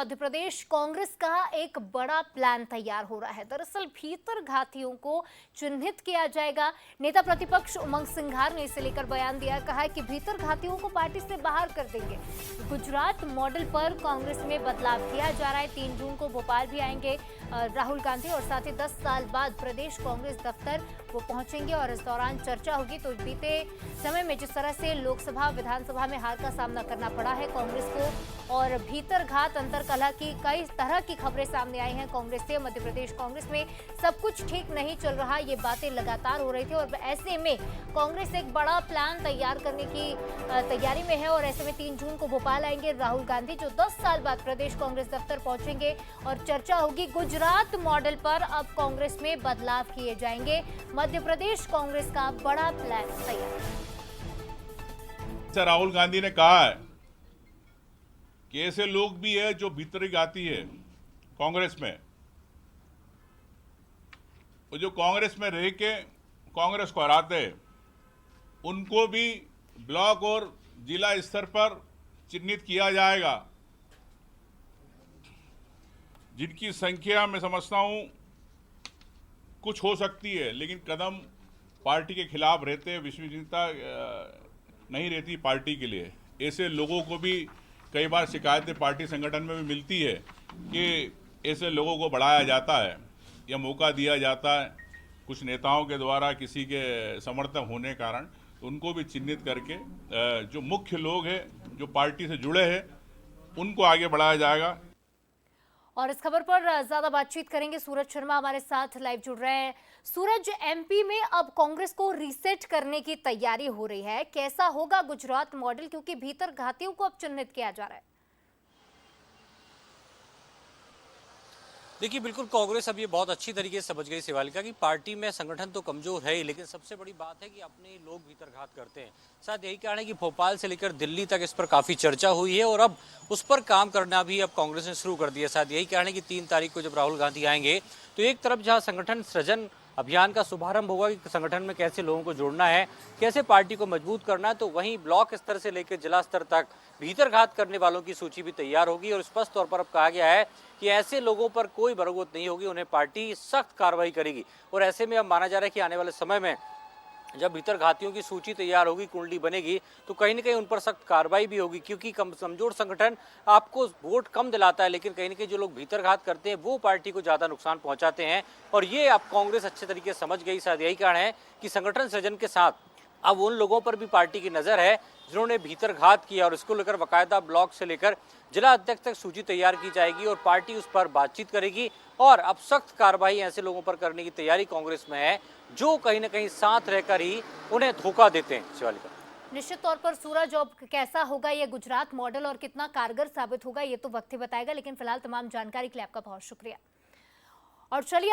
मध्य प्रदेश कांग्रेस का एक बड़ा प्लान तैयार हो रहा है। दरअसल भीतर घातियों को चिन्हित किया जाएगा। नेता प्रतिपक्ष उमंग सिंघार ने इसे लेकर बयान दिया, कहा है कि भीतर घातियों को पार्टी से बाहर कर देंगे। गुजरात मॉडल पर कांग्रेस में बदलाव किया जा रहा है। 3 जून को भोपाल भी आएंगे राहुल गांधी और साथ ही 10 साल बाद प्रदेश कांग्रेस दफ्तर वो पहुंचेंगे और इस दौरान चर्चा होगी। तो बीते समय में जिस तरह से लोकसभा विधानसभा में हार का सामना करना पड़ा है कांग्रेस को और भीतर घात अंतर कलह की कई तरह की खबरें सामने आई हैं कांग्रेस से। मध्य प्रदेश कांग्रेस में सब कुछ ठीक नहीं चल रहा, ये बातें लगातार हो रही थी और ऐसे में कांग्रेस एक बड़ा प्लान तैयार करने की तैयारी में है और ऐसे में 3 जून को भोपाल आएंगे राहुल गांधी, जो 10 साल बाद प्रदेश कांग्रेस दफ्तर पहुंचेंगे और चर्चा होगी। गुजरात मॉडल पर अब कांग्रेस में बदलाव किए जाएंगे। मध्य प्रदेश कांग्रेस का बड़ा प्लान तैयार। राहुल गांधी ने कहा है कि ऐसे लोग भी है जो भीतरी घाती है कांग्रेस में, वो जो कांग्रेस में रह के कांग्रेस को हराते हैं, उनको भी ब्लॉक और जिला स्तर पर चिन्हित किया जाएगा, जिनकी संख्या मैं समझता हूं कुछ हो सकती है, लेकिन कदम पार्टी के खिलाफ रहते हैं, विश्वसनीयता नहीं रहती पार्टी के लिए। ऐसे लोगों को भी कई बार शिकायतें पार्टी संगठन में भी मिलती है कि ऐसे लोगों को बढ़ाया जाता है या मौका दिया जाता है कुछ नेताओं के द्वारा किसी के समर्थक होने कारण, उनको भी चिन्हित करके जो मुख्य लोग हैं जो पार्टी से जुड़े हैं उनको आगे बढ़ाया जाएगा। और इस खबर पर ज्यादा बातचीत करेंगे, सूरज शर्मा हमारे साथ लाइव जुड़ रहे हैं। सूरज, एमपी में अब कांग्रेस को रीसेट करने की तैयारी हो रही है, कैसा होगा गुजरात मॉडल, क्योंकि भीतर घातियों को अब चिन्हित किया जा रहा है? देखिए, बिल्कुल कांग्रेस अब ये बहुत अच्छी तरीके से समझ गई शिवालिका की पार्टी में संगठन तो कमजोर है ही, लेकिन सबसे बड़ी बात है कि अपने लोग भीतर घात करते हैं। शायद यही कारण है कि भोपाल से लेकर दिल्ली तक इस पर काफी चर्चा हुई है और अब उस पर काम करना भी अब कांग्रेस ने शुरू कर दिया। शायद यही कारण है कि 3 तारीख को जब राहुल गांधी आएंगे तो एक तरफ जहां संगठन सृजन अभियान का शुभारंभ होगा कि संगठन में कैसे लोगों को जोड़ना है, कैसे पार्टी को मजबूत करना है, तो वहीं ब्लॉक स्तर से लेकर जिला स्तर तक भीतर घात करने वालों की सूची भी तैयार होगी और स्पष्ट तौर पर अब कहा गया है कि ऐसे लोगों पर कोई बरगोत नहीं होगी, उन्हें पार्टी सख्त कार्रवाई करेगी। और ऐसे में अब माना जा रहा है कि आने वाले समय में जब भीतर घातियों की सूची तैयार होगी, कुंडली बनेगी, तो कहीं ना कहीं उन पर सख्त कार्रवाई भी होगी, क्योंकि कमजोर संगठन आपको वोट कम दिलाता है, लेकिन कहीं ना कहीं जो लोग भीतर घात करते हैं वो पार्टी को ज्यादा नुकसान पहुंचाते हैं। और ये अब कांग्रेस अच्छे तरीके से समझ गई। शायद यही कारण है कि संगठन सृजन के साथ अब उन लोगों पर भी पार्टी की नजर है जिन्होंने भीतर घात किया और इसको लेकर बाकायदा ब्लॉक से लेकर जिला अध्यक्ष तक सूची तैयार की जाएगी और पार्टी उस पर बातचीत करेगी और अब सख्त कार्रवाई ऐसे लोगों पर करने की तैयारी कांग्रेस में है जो कहीं ना कहीं साथ रहकर ही उन्हें धोखा देते हैं। शिवालिका, निश्चित तौर पर सूरज, अब कैसा होगा ये गुजरात मॉडल और कितना कारगर साबित होगा ये तो वक्त ही बताएगा, लेकिन फिलहाल तमाम जानकारी के लिए आपका बहुत शुक्रिया। और चलिए